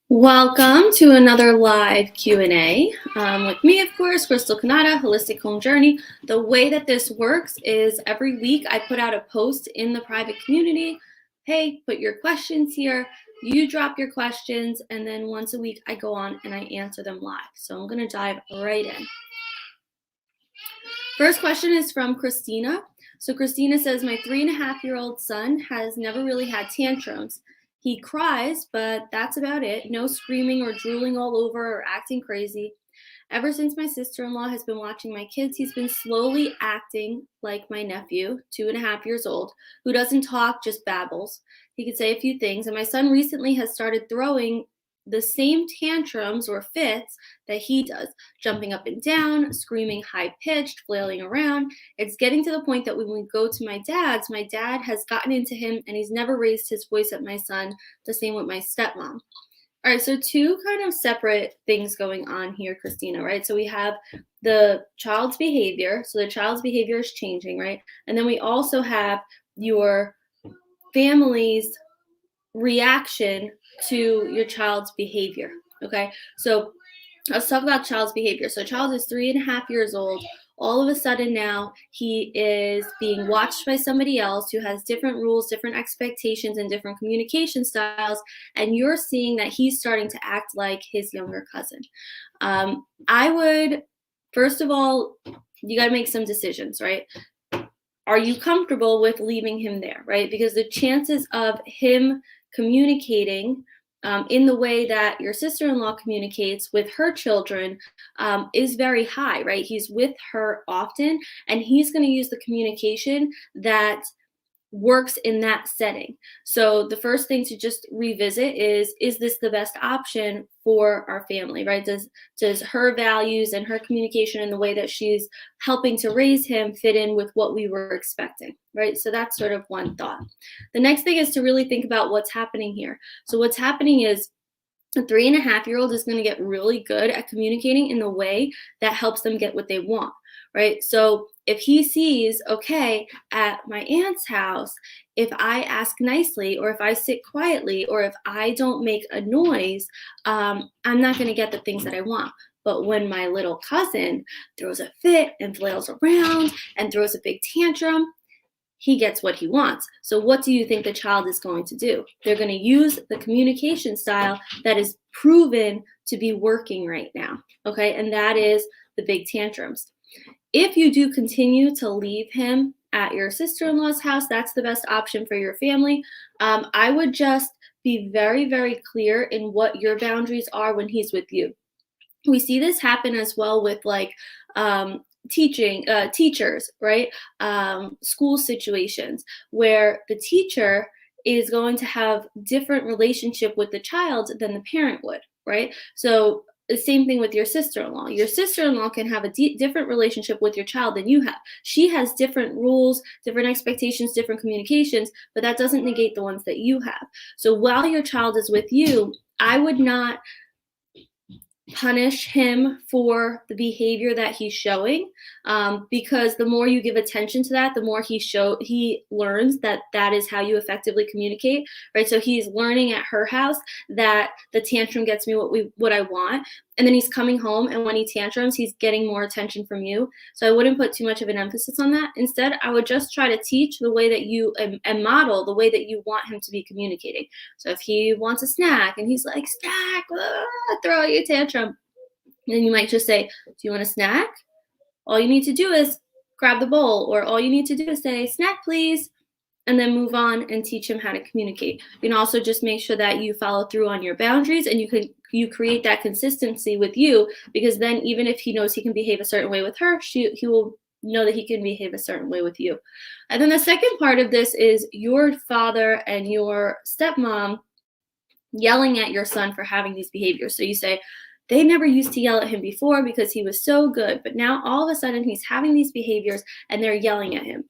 Welcome to another live Q&A with me, of course, Crystal Kanata, Holistic Home Journey. The way that this works is every week I put out a post in the private community. Hey, put your questions here. You drop your questions, and then once a week I go on and I answer them live. So I'm going to dive right in. First question is from Christina. So Christina says, my 3.5-year-old son has never really had tantrums. He cries, but that's about it. No screaming or drooling all over or acting crazy. Ever since my sister-in-law has been watching my kids, he's been slowly acting like my nephew, 2.5 years old, who doesn't talk, just babbles. He could say a few things, and my son recently has started throwing the same tantrums or fits that he does, jumping up and down, screaming high-pitched, flailing around. It's getting to the point that when we go to my dad has gotten into him and he's never raised his voice at my son, the same with my stepmom. All right, so two kind of separate things going on here, Christina, right? So we have the child's behavior. So the child's behavior is changing, right? And then we also have your family's reaction to your child's behavior, okay? So let's talk about child's behavior. So child is 3.5 years old. All of a sudden now he is being watched by somebody else who has different rules, different expectations, and different communication styles, and you're seeing that he's starting to act like his younger cousin. I would, first of all, you got to make some decisions, right? Are you comfortable with leaving him there, right? Because the chances of him communicating in the way that your sister-in-law communicates with her children is very high, right? He's with her often, and he's going to use the communication that works in that setting. So the first thing to just revisit is this the best option for our family, right? Does her values and her communication and the way that she's helping to raise him fit in with what we were expecting, right? So that's sort of one thought. The next thing is to really think about what's happening here. So what's happening is a 3.5-year-old is going to get really good at communicating in the way that helps them get what they want, right? So if he sees, okay, at my aunt's house, if I ask nicely, or if I sit quietly, or if I don't make a noise, I'm not going to get the things that I want. But when my little cousin throws a fit and flails around and throws a big tantrum, he gets what he wants. So what do you think the child is going to do? They're going to use the communication style that is proven to be working right now, okay? And that is the big tantrums. If you do continue to leave him at your sister-in-law's house, that's the best option for your family. I would just be very, very clear in what your boundaries are when he's with you. We see this happen as well with like teachers, right? School situations where the teacher is going to have different relationship with the child than the parent would, right? So the same thing with your sister-in-law. Your sister-in-law can have a different relationship with your child than you have. She has different rules, different expectations, different communications, but that doesn't negate the ones that you have. So while your child is with you, I would not punish him for the behavior that he's showing, because the more you give attention to that, the more he learns that that is how you effectively communicate, right? So he's learning at her house that the tantrum gets me what I want, and then he's coming home, and when he tantrums, he's getting more attention from you. So I wouldn't put too much of an emphasis on that. Instead, I would just try to teach the way that you and model the way that you want him to be communicating. So if he wants a snack and he's like, snack, throw out your tantrum, then you might just say, do you want a snack? All you need to do is grab the bowl, or all you need to do is say, snack, please, and then move on and teach him how to communicate. You can also just make sure that you follow through on your boundaries, and you create that consistency with you, because then even if he knows he can behave a certain way with her, he will know that he can behave a certain way with you. And then the second part of this is your father and your stepmom yelling at your son for having these behaviors. So you say, they never used to yell at him before because he was so good, but now all of a sudden he's having these behaviors and they're yelling at him.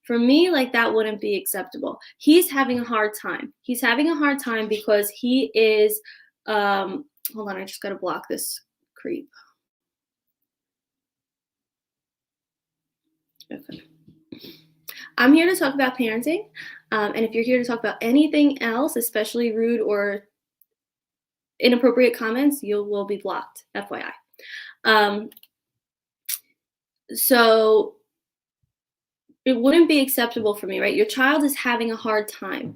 For me, like, that wouldn't be acceptable. He's having a hard time. He's having a hard time because he is, hold on, I just got to block this creep. Okay. I'm here to talk about parenting. And if you're here to talk about anything else, especially rude or inappropriate comments, you will be blocked, FYI. So it wouldn't be acceptable for me, right? Your child is having a hard time.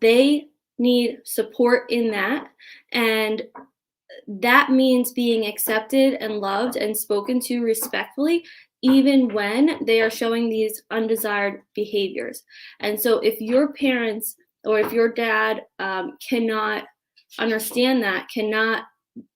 They need support in that. And that means being accepted and loved and spoken to respectfully, even when they are showing these undesired behaviors. And so, if your parents or if your dad cannot understand that, cannot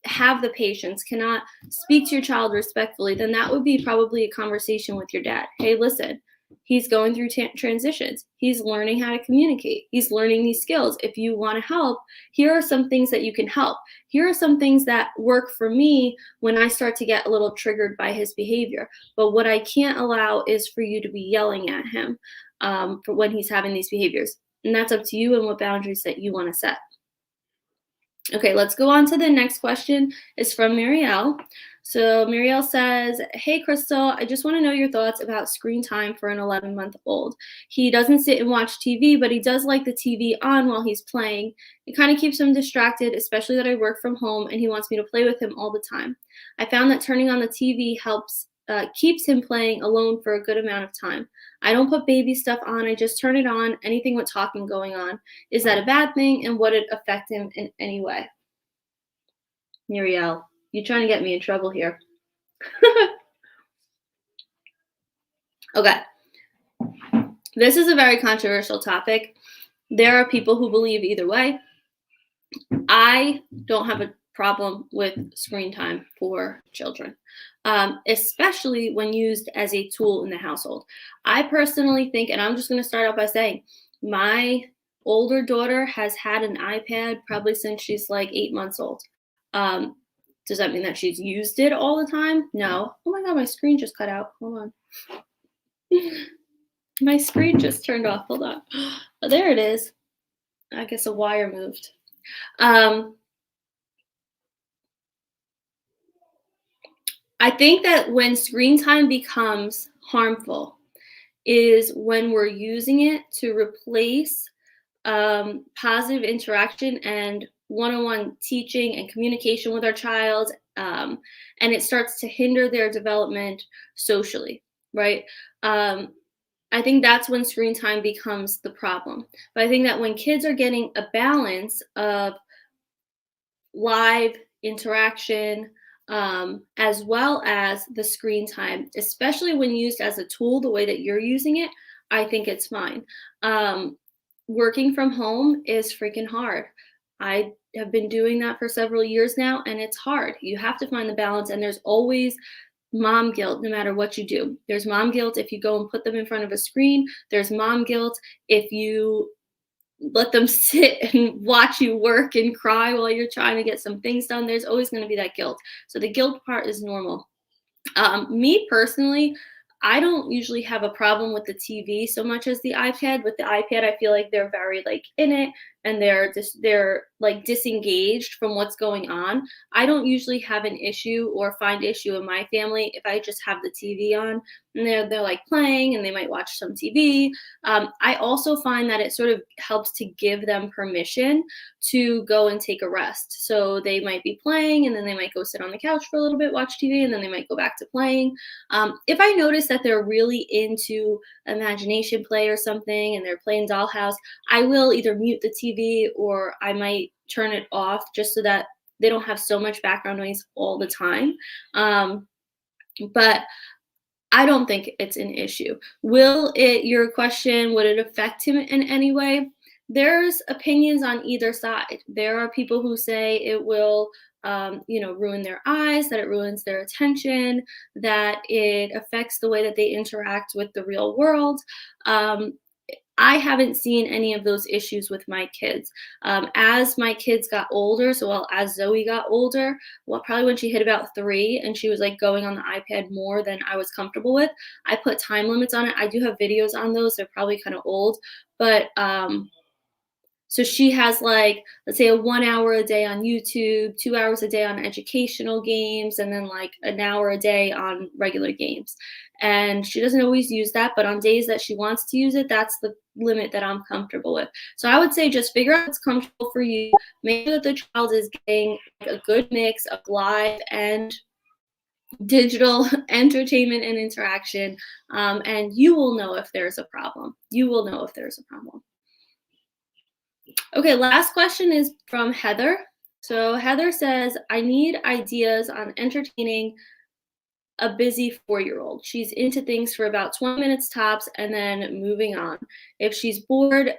have the patience, cannot speak to your child respectfully, then that would be probably a conversation with your dad. Hey, listen, he's going through transitions. He's learning how to communicate. He's learning these skills. If you want to help, here are some things that you can help. Here are some things that work for me when I start to get a little triggered by his behavior. But what I can't allow is for you to be yelling at him for when he's having these behaviors. And that's up to you and what boundaries that you want to set. Okay, let's go on to the next question. It's from Marielle. So Marielle says, hey, Crystal, I just want to know your thoughts about screen time for an 11-month-old. He doesn't sit and watch TV, but he does like the TV on while he's playing. It kind of keeps him distracted, especially that I work from home and he wants me to play with him all the time. I found that turning on the TV keeps him playing alone for a good amount of time. I don't put baby stuff on. I just turn it on, anything with talking going on. Is that a bad thing? And would it affect him in any way? Muriel, you're trying to get me in trouble here. Okay. This is a very controversial topic. There are people who believe either way. I don't have a problem with screen time for children, especially when used as a tool in the household. I personally think, and I'm just going to start out by saying, my older daughter has had an iPad probably since she's like 8 months old. Does that mean that she's used it all the time? No. Oh my God, my screen just cut out. Hold on. My screen just turned off. Hold on. Oh, there it is. I guess a wire moved. I think that when screen time becomes harmful is when we're using it to replace positive interaction and one-on-one teaching and communication with our child, and it starts to hinder their development socially, right? I think that's when screen time becomes the problem. But I think that when kids are getting a balance of live interaction, as well as the screen time, especially when used as a tool the way that you're using it, I think it's fine. Working from home is freaking hard. I have been doing that for several years now, and it's hard. You have to find the balance, and there's always mom guilt no matter what you do. There's mom guilt if you go and put them in front of a screen. There's mom guilt if you let them sit and watch you work and cry while you're trying to get some things done. There's always going to be that guilt. So the guilt part is normal. Me personally, I don't usually have a problem with the TV so much as the iPad. With the iPad, I feel like they're very like in it and they're like disengaged from what's going on. I don't usually have an issue or find issue in my family if I just have the TV on and they're like playing and they might watch some TV. I also find that it sort of helps to give them permission to go and take a rest. So they might be playing and then they might go sit on the couch for a little bit, watch TV, and then they might go back to playing. If I notice that they're really into imagination play or something and they're playing dollhouse, I will either mute the TV or I might turn it off just so that they don't have so much background noise all the time. But I don't think it's an issue. Your question, would it affect him in any way? There's opinions on either side. There are people who say it will, ruin their eyes, that it ruins their attention, that it affects the way that they interact with the real world. I haven't seen any of those issues with my kids. As my kids got older, as Zoe got older, probably when she hit about 3 and she was like going on the iPad more than I was comfortable with, I put time limits on it. I do have videos on those. They're probably kind of old, but so she has like, let's say 1 hour a day on YouTube, 2 hours a day on educational games, and then like an hour a day on regular games. and she doesn't always use that, but on days that she wants to use it, that's the limit that I'm comfortable with. So I would say just figure out what's comfortable for you. Make sure that the child is getting like a good mix of live and digital entertainment and interaction, and you will know if there's a problem. You will know if there's a problem. Okay, last question is from Heather. So Heather says, I need ideas on entertaining a busy 4-year-old. She's into things for about 20 minutes tops and then moving on. If she's bored,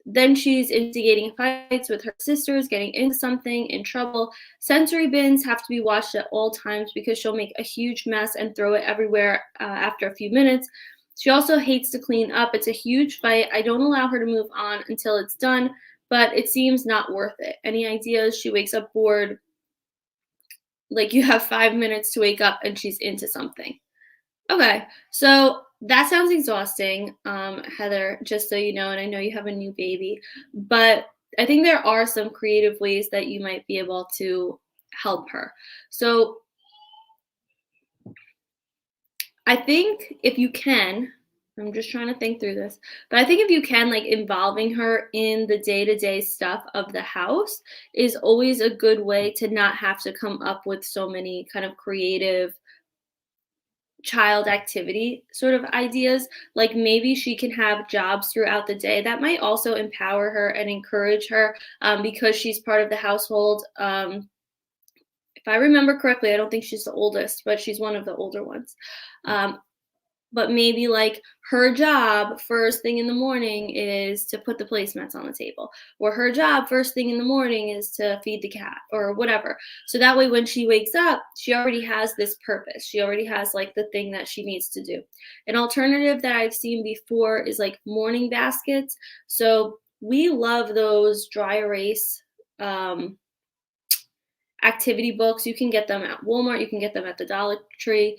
then she's instigating fights with her sisters, getting into something, in trouble. Sensory bins have to be watched at all times because she'll make a huge mess and throw it everywhere after a few minutes. She also hates to clean up. It's a huge fight. I don't allow her to move on until it's done, but it seems not worth it. Any ideas? She wakes up bored. Like you have 5 minutes to wake up and she's into something. Okay, so that sounds exhausting, Heather, just so you know, and I know you have a new baby, but I think there are some creative ways that you might be able to help her. So I think if you can, I'm just trying to think through this, but I think if you can, like involving her in the day-to-day stuff of the house is always a good way to not have to come up with so many kind of creative child activity sort of ideas. Like maybe she can have jobs throughout the day that might also empower her and encourage her, because she's part of the household. If I remember correctly, I don't think she's the oldest, but she's one of the older ones. But maybe like her job first thing in the morning is to put the placemats on the table, or her job first thing in the morning is to feed the cat or whatever. So that way when she wakes up, she already has this purpose. She already has like the thing that she needs to do. An alternative that I've seen before is like morning baskets. So we love those dry erase activity books. You can get them at Walmart, you can get them at the Dollar Tree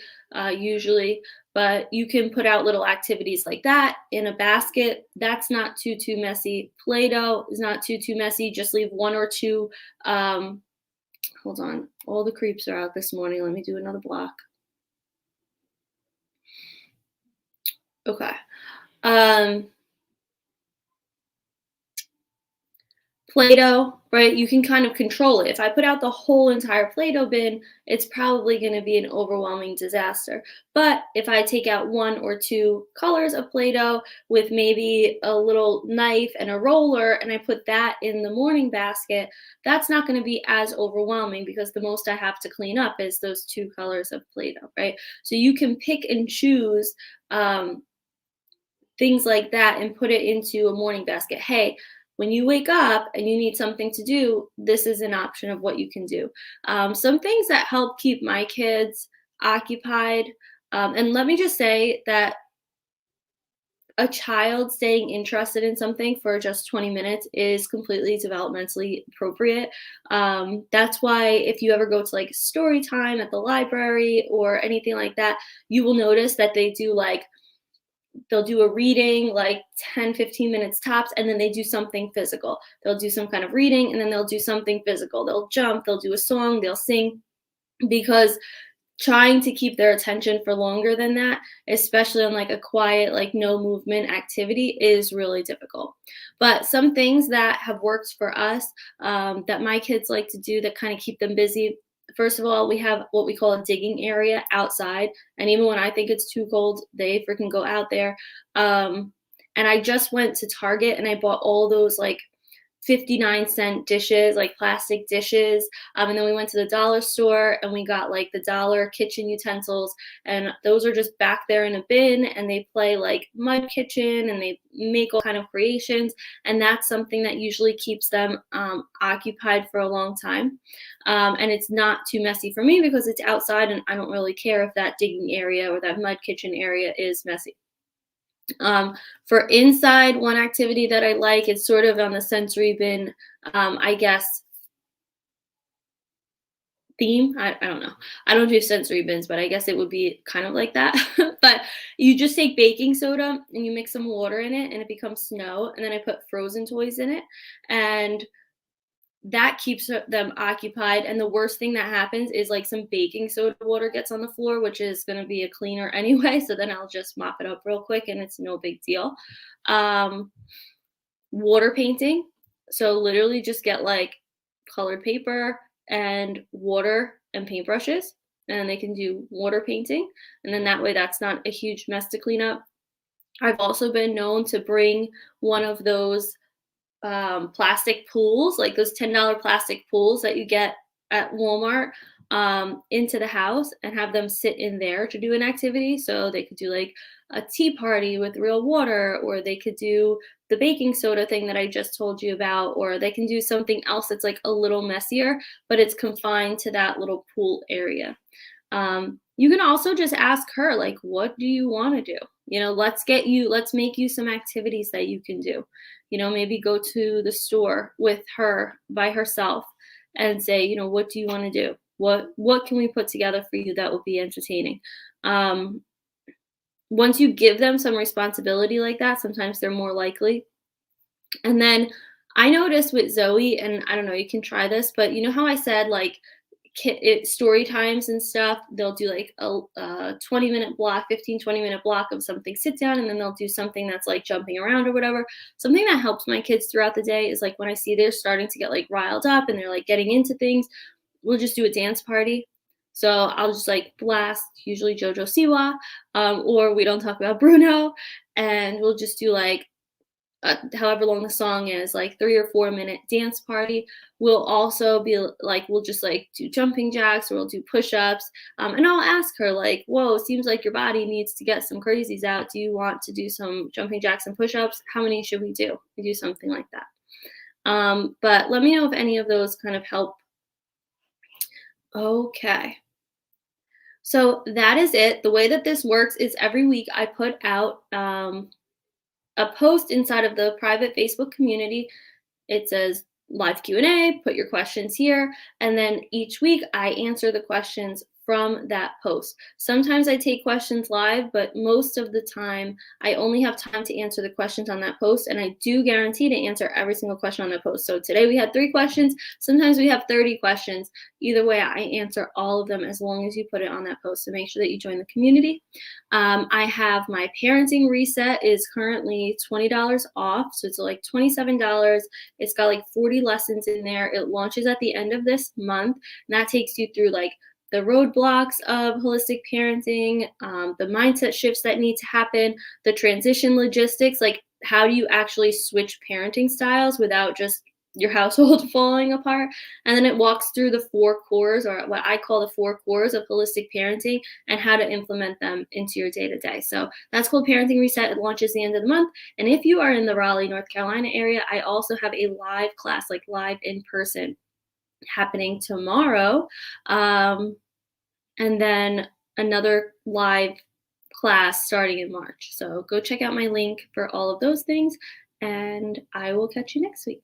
usually, but you can put out little activities like that in a basket. That's not too messy. Play-Doh is not too messy. Just leave one or two. Hold on, all the creeps are out this morning. Let me do another block. Okay. Play-Doh, right? You can kind of control it. If I put out the whole entire Play-Doh bin, it's probably going to be an overwhelming disaster. But if I take out one or two colors of Play-Doh with maybe a little knife and a roller, and I put that in the morning basket, that's not going to be as overwhelming because the most I have to clean up is those two colors of Play-Doh, right? So you can pick and choose things like that and put it into a morning basket. Hey, when you wake up and you need something to do, this is an option of what you can do. Some things that help keep my kids occupied. And let me just say that a child staying interested in something for just 20 minutes is completely developmentally appropriate. That's why if you ever go to like story time at the library or anything like that, you will notice that they do like they'll do a reading like 10-15 minutes tops, and then they do something physical. They'll do some kind of reading and then they'll do something physical. They'll jump, they'll do a song, they'll sing, because trying to keep their attention for longer than that, especially on like a quiet, like no movement activity, is really difficult. But some things that have worked for us, that my kids like to do that kind of keep them busy. First of all, we have what we call a digging area outside. And even when I think it's too cold, they freaking go out there. And I just went to Target and I bought all those like 59-cent dishes, like plastic dishes. And then we went to the dollar store and we got like the dollar kitchen utensils. And those are just back there in a bin, and they play like Mud Kitchen and they make all kind of creations. And that's something that usually keeps them occupied for a long time. And it's not too messy for me because it's outside and I don't really care if that digging area or that Mud Kitchen area is messy. For inside, one activity that I like is sort of on the sensory bin, I guess, theme. I don't know. I don't do sensory bins, but I guess it would be kind of like that. But you just take baking soda and you mix some water in it and it becomes snow. And then I put frozen toys in it. And that keeps them occupied. And the worst thing that happens is like some baking soda water gets on the floor, which is going to be a cleaner anyway. So then I'll just mop it up real quick and it's no big deal. Um, Water painting. So literally just get like colored paper and water and paintbrushes, and they can do water painting. And then that way that's not a huge mess to clean up. I've also been known to bring one of those plastic pools, like those $10 plastic pools that you get at Walmart, into the house and have them sit in there to do an activity. So they could do like a tea party with real water, or they could do the baking soda thing that I just told you about, or they can do something else that's like a little messier, but it's confined to that little pool area. You can also just ask her, like, what do you want to do? Let's make you some activities that you can do. Maybe go to the store with her by herself and say, what do you want to do? What can we put together for you that will be entertaining? Once you give them some responsibility like that, sometimes they're more likely. And then I noticed with Zoe, and I don't know, you can try this, but you know how I said like story times and stuff, they'll do like a 20-minute block, 15-20 minute block of something sit down, and then they'll do something that's like jumping around or whatever. Something that helps my kids throughout the day is like when I see they're starting to get like riled up and they're like getting into things, we'll just do a dance party. So I'll just like blast usually Jojo Siwa, or We Don't Talk About Bruno, and we'll just do like however long the song is, like 3 or 4 minute dance party. We'll also be like, we'll just like do jumping jacks, or we'll do push-ups. And I'll ask her like, whoa, seems like your body needs to get some crazies out. Do you want to do some jumping jacks and push-ups? How many should we do? We do something like that. But let me know if any of those kind of help. Okay. So that is it. The way that this works is every week I put out a post inside of the private Facebook community. It says live Q&A, put your questions here, and then each week I answer the questions from that post. Sometimes I take questions live, but most of the time I only have time to answer the questions on that post, and I do guarantee to answer every single question on that post. So today we had 3 questions, sometimes we have 30 questions. Either way, I answer all of them as long as you put it on that post. So make sure that you join the community. I have my parenting reset is currently $20 off, so it's like $27. It's got like 40 lessons in there. It launches at the end of this month, and that takes you through like the roadblocks of holistic parenting, the mindset shifts that need to happen, the transition logistics, like how do you actually switch parenting styles without just your household falling apart. And then it walks through the 4 cores, or what I call the 4 cores of holistic parenting, and how to implement them into your day-to-day. So that's called Parenting Reset. It launches the end of the month. And if you are in the Raleigh, North Carolina area, I also have a live class, like live in person, happening tomorrow. And then another live class starting in March. So go check out my link for all of those things, and I will catch you next week.